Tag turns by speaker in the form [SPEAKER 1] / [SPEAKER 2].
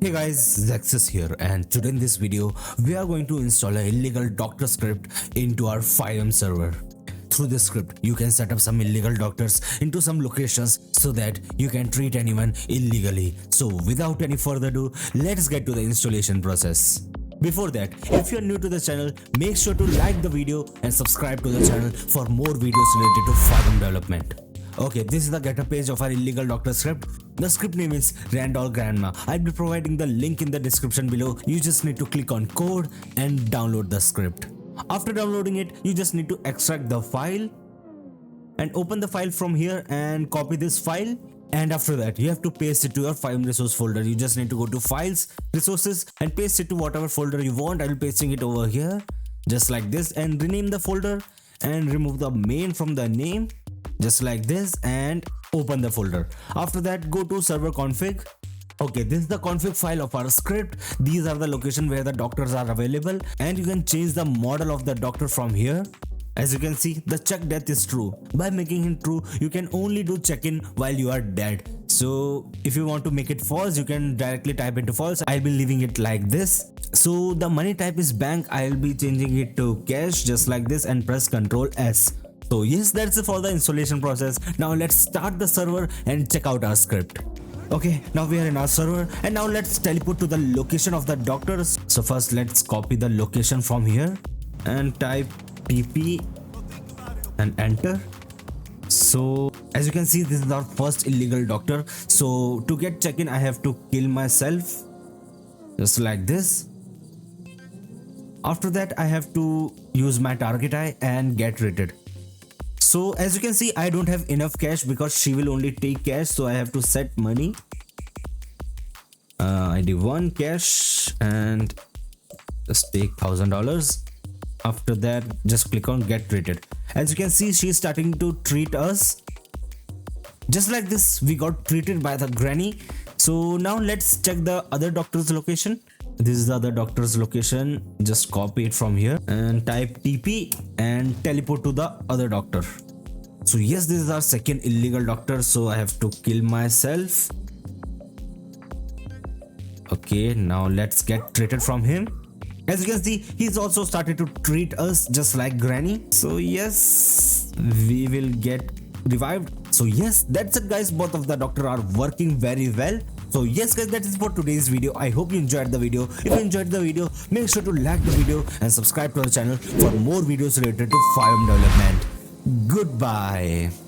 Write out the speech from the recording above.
[SPEAKER 1] Hey guys, Zexus here, and today in this video we are going to install an illegal doctor script into our FiveM server. Through this script, you can set up some illegal doctors into some locations so that you can treat anyone illegally. So without any further ado, let's get to the installation process. Before that, if you are new to the channel, make sure to like the video and subscribe to the channel for more videos related to FiveM development. Okay, this is the getup page of our illegal doctor script. The script name is Randall Grandma. I'll be providing the link in the description below. You just need to click on code and download the script. After downloading it, you just need to extract the file and open the file from here and copy this file. And after that, you have to paste it to your FiveM resource folder. You just need to go to files, resources and paste it to whatever folder you want. I'll be pasting it over here just like this and rename the folder and remove the main from the name just like this and open the folder. After that, go to server config. Okay, this is the config file of our script. These are the location where the doctors are available and you can change the model of the doctor from here. As you can see, the check death is true. By making it true, you can only do check-in while you are dead. So if you want to make it false, you can directly type into false. I'll be leaving it like this. So the money type is bank. I'll be changing it to cash just like this and press Ctrl S. So yes, that's it for the installation process. Now let's start the server and check out our script. Okay, now we are in our server and now let's teleport to the location of the doctors. So first let's copy the location from here and type TP and enter. So as you can see, this is our first illegal doctor. So to get check-in, I have to kill myself just like this. After that, I have to use my target eye and get rated. So as you can see, I don't have enough cash because she will only take cash, so I have to set money. ID 1 cash and just take $1000. After that, just click on get rated. As you can see, she is starting to treat us. Just like this, we got treated by the granny. So now let's check the other doctor's location. This is the other doctor's location. Just copy it from here and type TP and teleport to the other doctor. So yes, this is our second illegal doctor. So I have to kill myself. Okay, now let's get treated from him. As you can see, he's also started to treat us just like granny. So yes, we will get revived. So yes, that's it guys. Both of the doctor are working very well. So yes guys, that is for today's video. I hope you enjoyed the video. If you enjoyed the video, make sure to like the video and subscribe to our channel for more videos related to FiveM development. Goodbye.